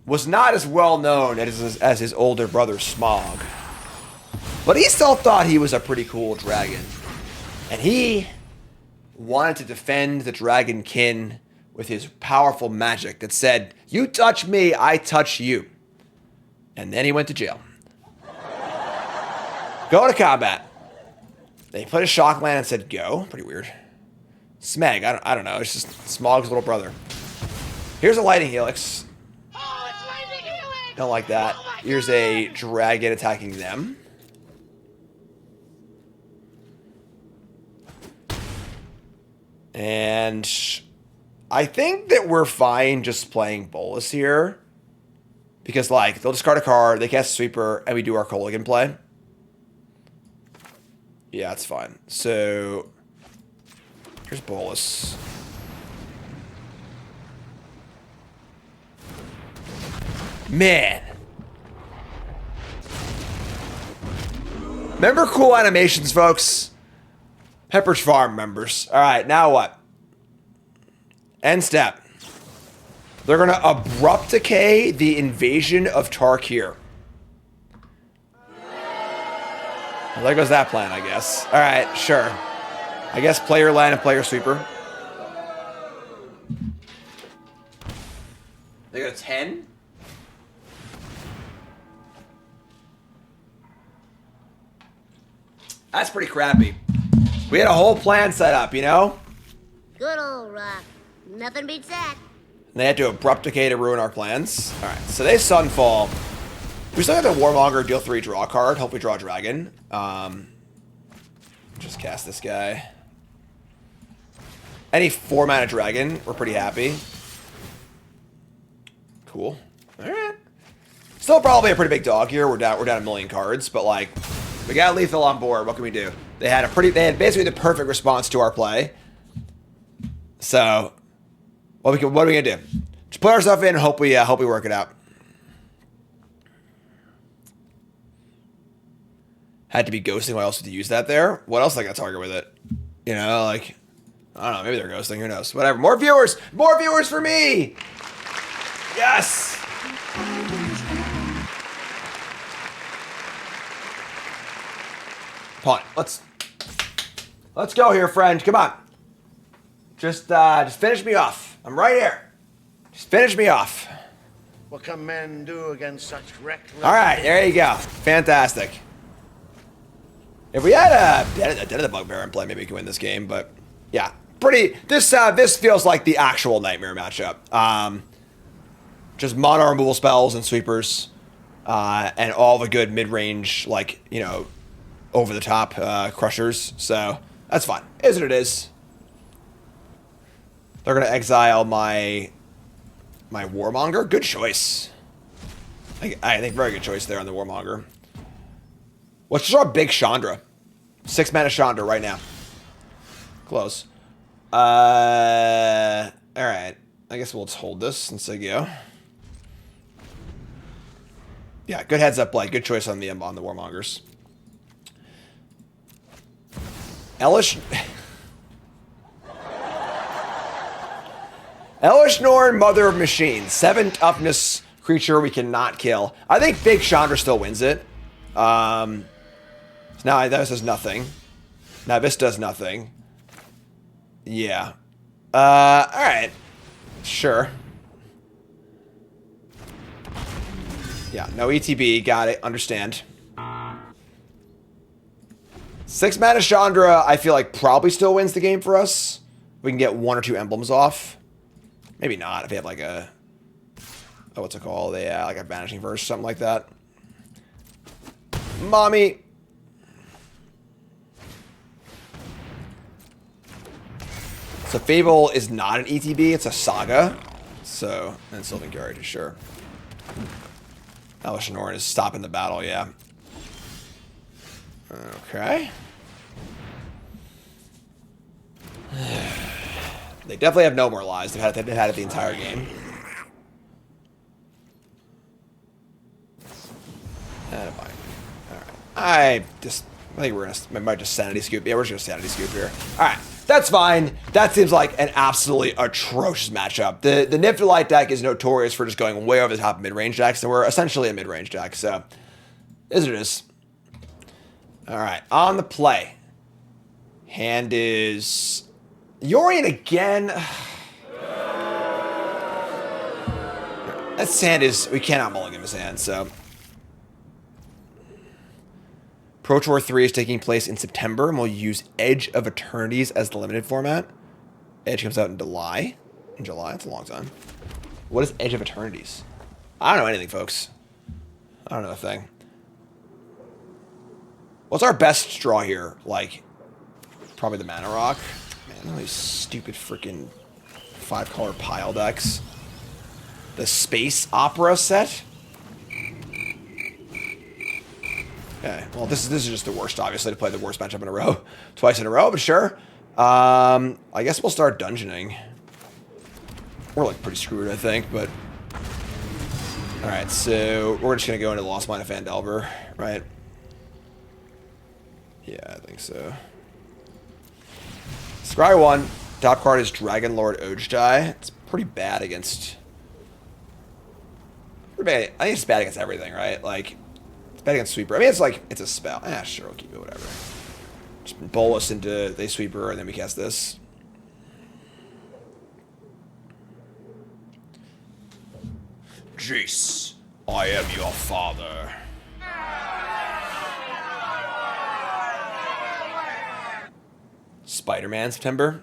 was not as well known as his older brother Smog. But he still thought he was a pretty cool dragon. And he wanted to defend the dragon kin with his powerful magic that said, "You touch me, I touch you." And then he went to jail. Go to combat. They put a shock land and said go. Pretty weird. Smeg, I don't know. It's just Smog's little brother. Here's a Lightning Helix. Oh, it's Lightning Helix! Don't like that. Here's a dragon attacking them. And I think that we're fine just playing Bolus here. Because, like, they'll discard a card, they cast a sweeper, and we do our Kolaghan play. Yeah, that's fine. So, here's Bolus. Man. Remember cool animations, folks? Pepperidge Farm members. All right, now what? End step. They're going to abrupt decay the invasion of Tarkir. Well, there goes that plan, I guess. All right, sure. I guess player land and player sweeper. They got a 10? That's pretty crappy. We had a whole plan set up, you know? Good old rock. Nothing beats that. And they had to abrupt decay to ruin our plans. Alright, so they Sunfall. We still have the Warmonger deal 3 draw card. Hopefully draw a dragon. Just cast this guy. Any 4-mana dragon, we're pretty happy. Cool. Alright. Still probably a pretty big dog here. We're down a million cards, but like, we got lethal on board. What can we do? They had basically the perfect response to our play. So, what are we gonna do? Just put our stuff in and hope we work it out. Had to be ghosting. Why else would you use that there? What else I got to target with it? You know, like, I don't know. Maybe they're ghosting. Who knows? Whatever. More viewers. More viewers for me. Yes. Pawn. Let's go here, friend. Come on. Just finish me off. I'm right here. Just finish me off. What can men do against such reckless... All right, there you go. Fantastic. If we had a Den of the Bugbear in play, maybe we can win this game. But yeah, this feels like the actual Nightmare matchup. Just mono removal spells and sweepers, and all the good mid-range, like, you know, over the top crushers. So that's fine. Is what it is. They're gonna exile my Warmonger. Good choice. I think very good choice there on the Warmonger. Let's draw a big Chandra. 6-mana Chandra right now. Close. Alright. I guess we'll just hold this since I go. Yeah, good heads up, Blake. Good choice on the Warmongers. Elish... Elish Norn, Mother of Machines. 7 toughness creature we cannot kill. I think Big Chandra still wins it. So now this does nothing. Now this does nothing. Yeah. Alright. Sure. Yeah, no ETB. Got it. Understand. 6-mana Chandra, I feel like probably still wins the game for us. We can get 1 or 2 emblems off. Maybe not if they have like a... Oh, what's it called? Like a Vanishing Verse or something like that. Mommy! So Fable is not an ETB, it's a Saga. So, and Sylvan Garrett, sure. Elish Norn is stopping the battle, yeah. Okay. They definitely have no more lives. They've had it the entire game. Alright. I think we might just sanity scoop. Yeah, we're just gonna sanity scoop here. Alright. That's fine. That seems like an absolutely atrocious matchup. The Niv To Light deck is notorious for just going way over the top of mid-range decks, and we're essentially a mid-range deck, so is what it is. Alright, on the play. Hand is Yorion again. That hand is, we cannot mulligan his hand, so. Pro Tour 3 is taking place in September, and we'll use Edge of Eternities as the limited format. Edge comes out in July. In July? That's a long time. What is Edge of Eternities? I don't know anything, folks. I don't know a thing. What's our best draw here? Like, probably the Mana Rock. Man, all these stupid freaking 5-color pile decks. The Space Opera set. Okay, well, this is just the worst, obviously, to play the worst matchup in a row. Twice in a row, but sure. I guess we'll start dungeoning. We're, like, pretty screwed, I think, but... Alright, so we're just going to go into the Lost Mine of Phandelver, right? Yeah, I think so. Scry 1. Top card is Dragon Lord Ojdai. It's pretty bad against... Pretty bad. I think it's bad against everything, right? Like, it's bad against Sweeper. I mean, it's like, it's a spell. Sure, we'll keep it, whatever. Just bolus into the Sweeper, and then we cast this. Jace, I am your father. Spider-Man, September.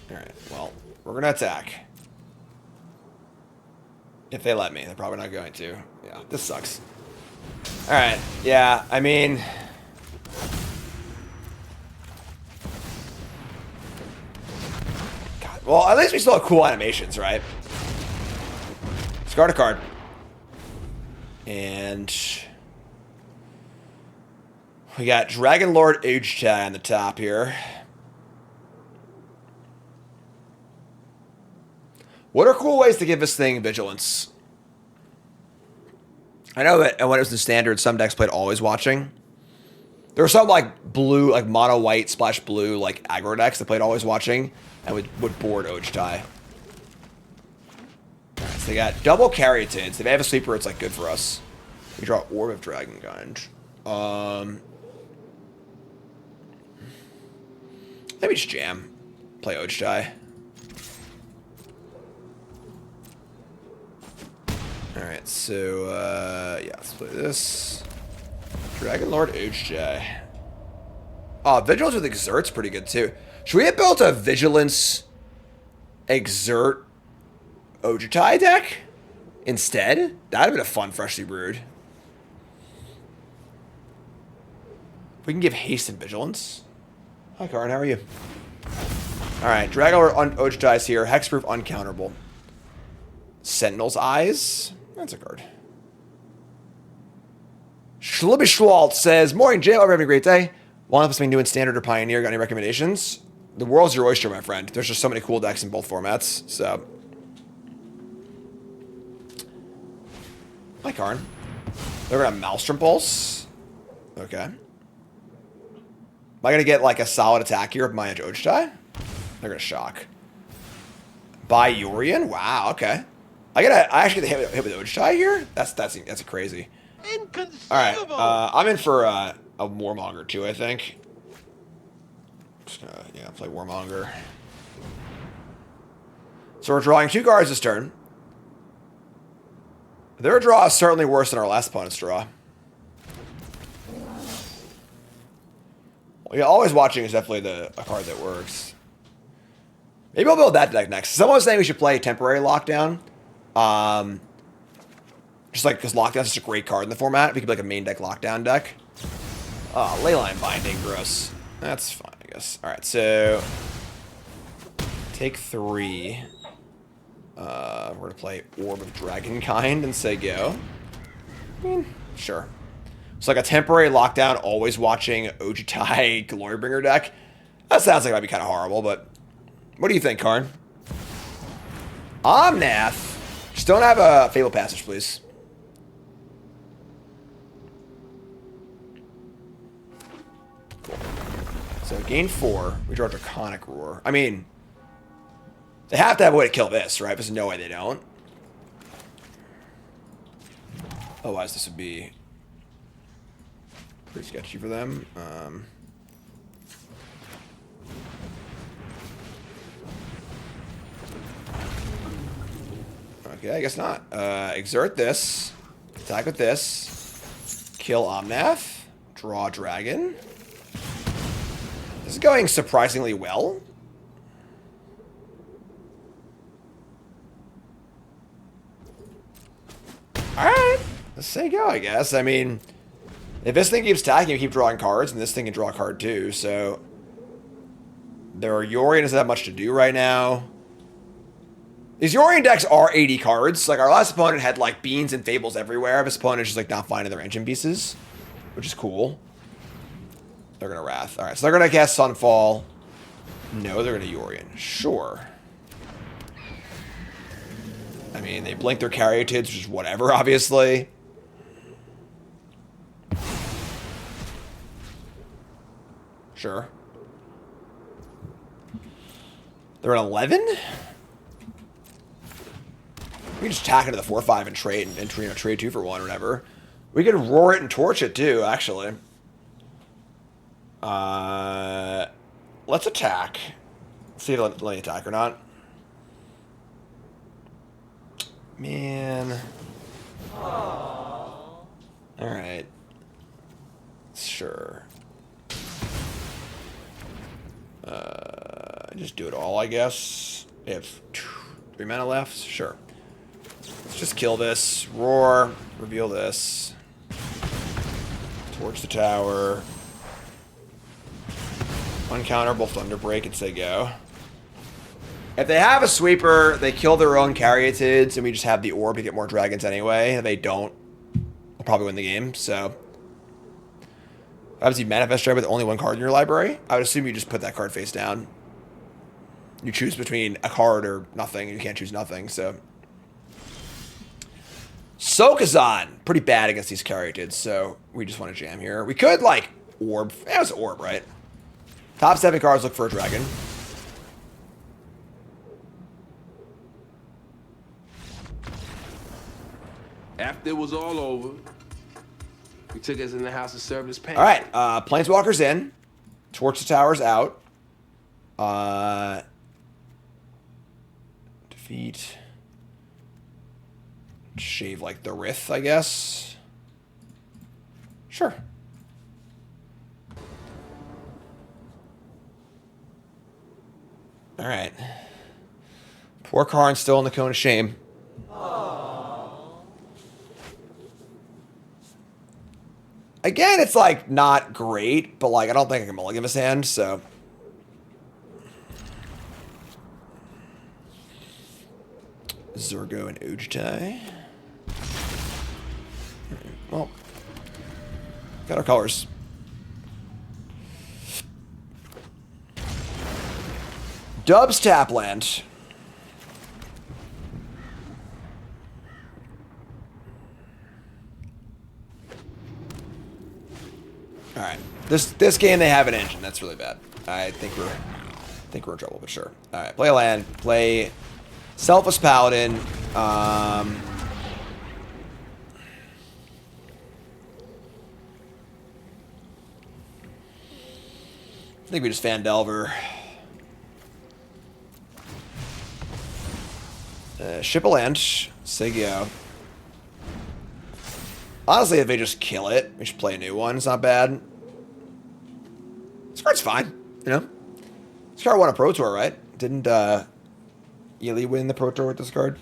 Alright, well, we're gonna attack. If they let me. They're probably not going to. Yeah, this sucks. Alright, yeah, I mean... God, well, at least we still have cool animations, right? Discard a card. And... we got Dragon Lord Ojdai on the top here. What are cool ways to give this thing vigilance? I know that when it was in standard, some decks played always watching. There were some like blue, like mono white splash blue, like aggro decks that played always watching and would board Ojdai. Alright, so they got double Caryatids. If they have a Sweeper, it's like good for us. We draw Orb of Dragonkind. Maybe just jam. Play Ojdai. Alright, so, yeah, let's play this. Dragon Lord Ojdai. Oh, Vigilance with Exert's pretty good, too. Should we have built a Vigilance Exert Ojdai deck instead? That'd have been a fun Freshly Brewed. We can give Haste and Vigilance. Hi, Karin, how are you? Alright, Dragon Lord Ojdai's here. Hexproof, uncounterable. Sentinel's Eyes. That's a card. Schlibbeschwalt says, morning, Jay. Hope you're having a great day. Want to something new in Standard or Pioneer? Got any recommendations? The world's your oyster, my friend. There's just so many cool decks in both formats. So, hi, Karn. They're gonna Maelstrom Pulse. Okay. Am I gonna get like a solid attack here with my Ojdai? They're gonna shock. By Yorion? Wow. Okay. I actually get hit with Ojdai here. That's crazy. All right. I'm in for a Warmonger too. I think. Just gonna play Warmonger. So we're drawing 2 cards this turn. Their draw is certainly worse than our last opponent's draw. Well, yeah, always watching is definitely a card that works. Maybe I'll build that deck next. Someone was saying we should play Temporary Lockdown. Just like, because Lockdown's such a great card in the format. We could be like a main deck Lockdown deck. Oh, Leyline Binding, gross. That's fine, I guess. Alright, so... take 3. We're going to play Orb of Dragonkind and say go. Sure. It's like a Temporary Lockdown, always watching Ojdai Glorybringer deck. That sounds like it might be kind of horrible, but... what do you think, Karn? Omnath. Just don't have a Fatal Passage, please. Cool. So gain 4. We draw Draconic Roar. I mean, they have to have a way to kill this, right? There's no way they don't. Otherwise, this would be pretty sketchy for them. Okay, I guess not. Exert this. Attack with this. Kill Omnath. Draw Dragon. This is going surprisingly well. Alright. Let's say go, I guess. I mean, if this thing keeps attacking, you keep drawing cards, and this thing can draw a card too, so... Yorion doesn't have much to do right now. These Yorion decks are 80 cards. Like, our last opponent had, like, Beans and Fables everywhere. This opponent is just, like, not finding their engine pieces, which is cool. They're going to Wrath. All right, so they're going to cast Sunfall. No, they're going to Yorion. Sure. I mean, they blink their Caryatids, which is whatever, obviously. Sure. They're at 11? We can just tack into the 4-5 and trade, and trade 2 for 1 or whatever. We could roar it and torch it too, actually. Let's attack. See if they'll let me attack or not. Man. Alright. Sure. Just do it all, I guess. If 3 mana left, sure. Let's just kill this. Roar. Reveal this. Torch the tower. Uncounterable Thunderbreak and say go. If they have a sweeper, they kill their own Caryatids, and we just have the orb to get more dragons anyway. If they don't, we'll probably win the game, so. Obviously, Manifest Dragon with only 1 card in your library. I would assume you just put that card face down. You choose between a card or nothing, and you can't choose nothing, so. Sokazan, pretty bad against these Caryatids, so we just want to jam here. We could, like, orb. It was orb, right? Top 7 cards look for a dragon. After it was all over, we took us in the house and served as pain. All right, Planeswalker's in. Torch the Tower's out. Defeat. Shave, like, the Rith, I guess. Sure. All right. Poor Karn's still in the cone of shame. Again, it's, like, not great, but, like, I don't think I can mulligan his hand, so. Zurgo and Ujtai. Well, got our colors. Dubs Tapland. All right, this game they have an engine. That's really bad. I think we're in trouble, but sure. All right, play a land. Play Selfless Paladin. I think we just Fan Delver. Ship a land. Say go. Honestly, if they just kill it, we should play a new one. It's not bad. This card's fine, you know? This card won a Pro Tour, right? Didn't Ely win the Pro Tour with this card?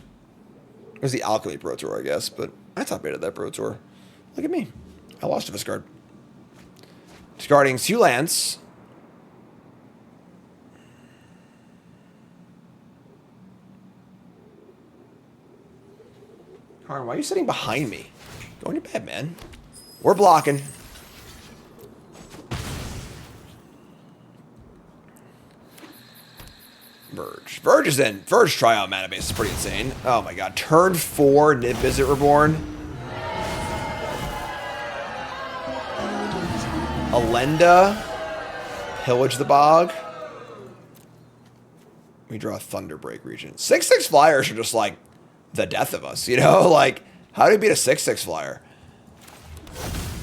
It was the Alchemy Pro Tour, I guess, but I top rated that Pro Tour. Look at me. I lost to this card. Discarding 2 lands. Karn, why are you sitting behind me? Go in your bed, man. We're blocking. Verge. Verge is in. Verge tryout mana base is pretty insane. Oh my god. Turn 4, Niv Visit Reborn. Alenda. Pillage the Bog. We draw a Thunderbreak Regent. 6/6 flyers are just like the death of us, you know? Like, how do you beat a 6/6 flyer?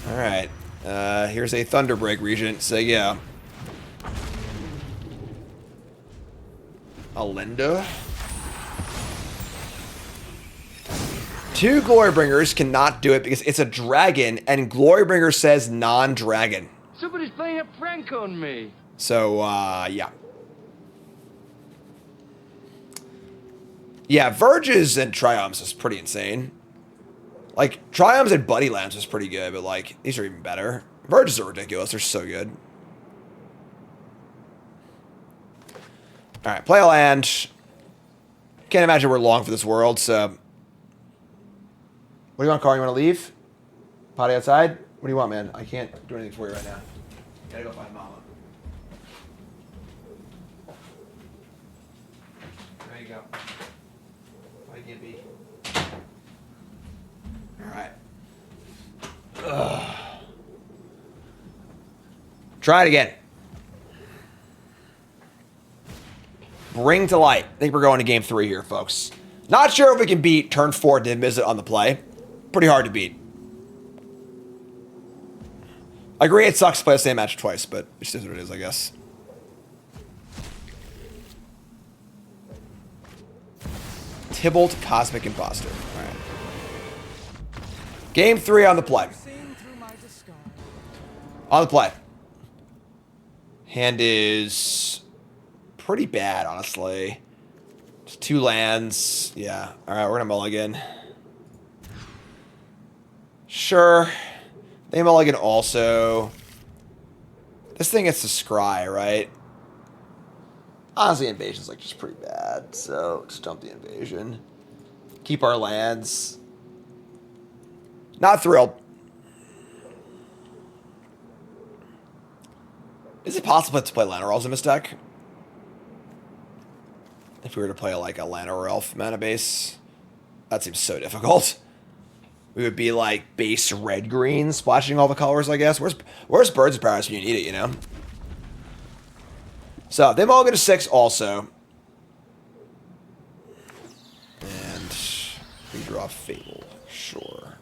Alright. Here's a Thunderbreak Regent. So yeah. Alenda. 2 Glorybringers cannot do it because it's a dragon, and Glorybringer says non-dragon. Somebody's playing a prank on me. So, yeah. Yeah, Verges and Triumphs is pretty insane. Like, Triumphs and Buddy Lamps is pretty good, but, like, these are even better. Verges are ridiculous. They're so good. Alright, play a land. Can't imagine we're long for this world, so. What do you want, Carl? You want to leave? Potty outside? What do you want, man? I can't do anything for you right now. Gotta go find Mama. There you go. Why can't be? Alright. Try it again. Bring to light. I think we're going to game 3 here, folks. Not sure if we can beat turn 4 Niv Mizzet on the play. Pretty hard to beat. I agree it sucks to play the same match twice, but it just is what it is, I guess. Tybalt Cosmic Imposter. All right. Game 3 on the play. On the play. Hand is pretty bad, honestly. Just 2 lands. Yeah. All right, we're going to mulligan. Sure. They mulligan also. This thing gets to scry, right? Honestly, invasion's like just pretty bad, so just dump the invasion. Keep our lands. Not thrilled. Is it possible to play Llanowar Elves in this deck? If we were to play like a Llanowar Elf mana base, that seems so difficult. We would be like base red-green, splashing all the colors, I guess. Where's Birds of Paradise when you need it, you know? So, they mulligan to 6 also. And we draw Fable. Sure.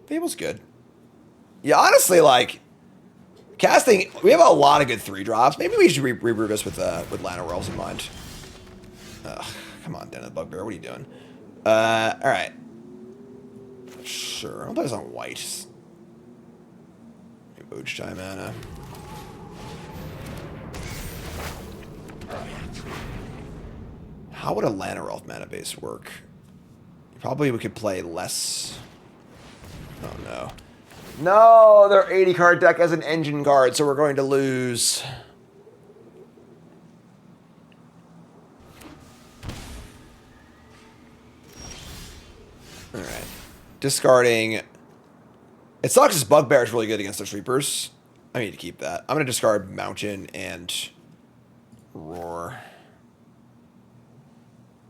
Fable's good. Yeah, honestly, like, casting, we have a lot of good 3-drops. Maybe we should rebrew this with Llanowar Elves in mind. Ugh, come on, Den of the Bugbear. What are you doing? Alright. Sure. I'll play this on white. Age time mana. How would a Llanowar Elf mana base work? Probably we could play less. Oh no. No, their 80 card deck has an engine card, so we're going to lose. Alright. Discarding. It sucks because Bugbear is really good against those Reapers. I need to keep that. I'm going to discard Mountain and Roar.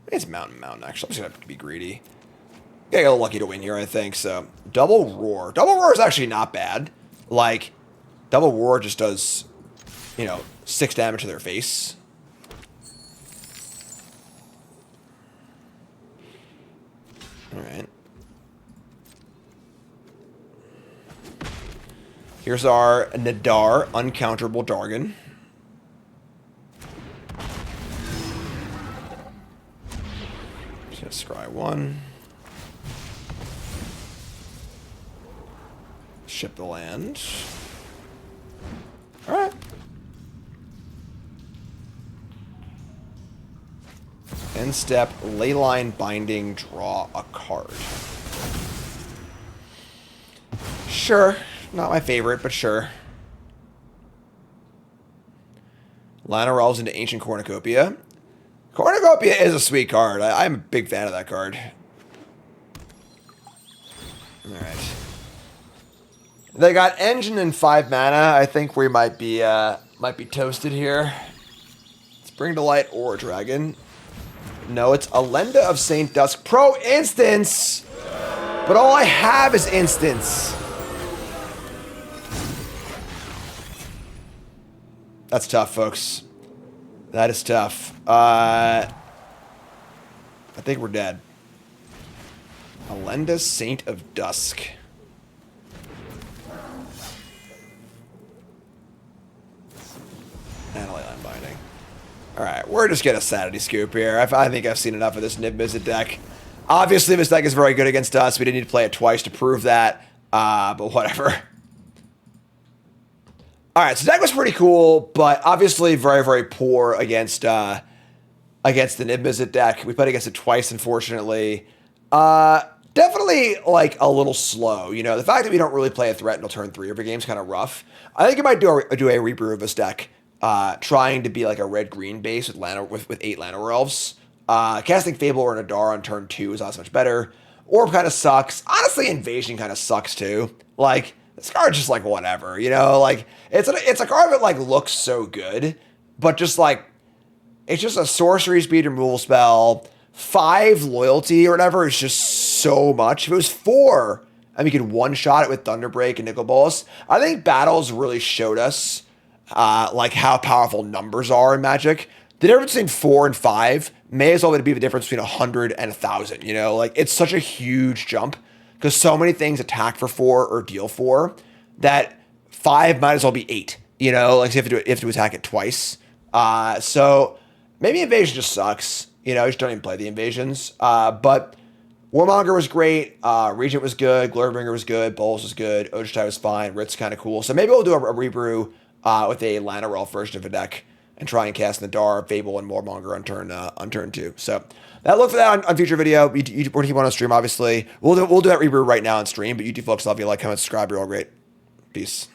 I think it's Mountain, actually. I'm just going to have to be greedy. Get a little lucky to win here, I think. So, Double Roar. Double Roar is actually not bad. Like, Double Roar just does, 6 damage to their face. Alright. Here's our Nadar, Uncounterable Dargon. Just gonna scry 1. Ship the land. Alright. End step, Leyline Binding, draw a card. Sure. Not my favorite, but sure. Llanowar Elves into Ancient Cornucopia. Cornucopia is a sweet card. I'm a big fan of that card. Alright. They got Engine and 5 mana. I think we might be toasted here. Let's Bring to Light or Dragon. No, it's Alenda of St. Dusk. Pro Instance! But all I have is Instance. That's tough, folks. That is tough. I think we're dead. Alenda, Saint of Dusk. And Leyline Binding. Alright, we're just getting a sanity scoop here. I think I've seen enough of this Niv Mizzet deck. Obviously, this deck is very good against us. We didn't need to play it twice to prove that. But whatever. Alright, so deck was pretty cool, but obviously very, very poor against the Niv Mizzet deck. We played against it twice, unfortunately. Definitely, like, a little slow. You know, the fact that we don't really play a threat until turn 3 every game is kind of rough. I think I might do a rebrew of this deck trying to be like a red-green base with 8 Llanowar Elves. Casting Fable or Nadar on turn 2 is not so much better. Orb kind of sucks. Honestly, Invasion kind of sucks too. Like, this card's just like whatever, you know? Like, it's a card that like looks so good, but just like, it's just a sorcery speed removal spell. 5 loyalty or whatever is just so much. If it was 4, I mean, you could one-shot it with Thunderbreak and Nicol Bolas. I think Battles really showed us like how powerful numbers are in Magic. The difference between 4 and 5 may as well be the difference between 100 and 1,000, you know? Like, it's such a huge jump because so many things attack for 4 or deal 4 that 5 might as well be 8, you know? Like, so you have to attack it twice. So maybe Invasion just sucks. You know, I just don't even play the Invasions. But Warmonger was great. Regent was good. Glorybringer was good. Bolas was good. Ojutai was fine. Rit's kind of cool. So maybe we'll do a rebrew with a Llanowar Elf version of a deck and try and cast Nadar, Fable, and Warmonger on turn 2. So that look for that on future video. You keep on stream, obviously. We'll do that rebrew right now on stream. But you two folks, love you, like, comment, subscribe. You're all great. Peace.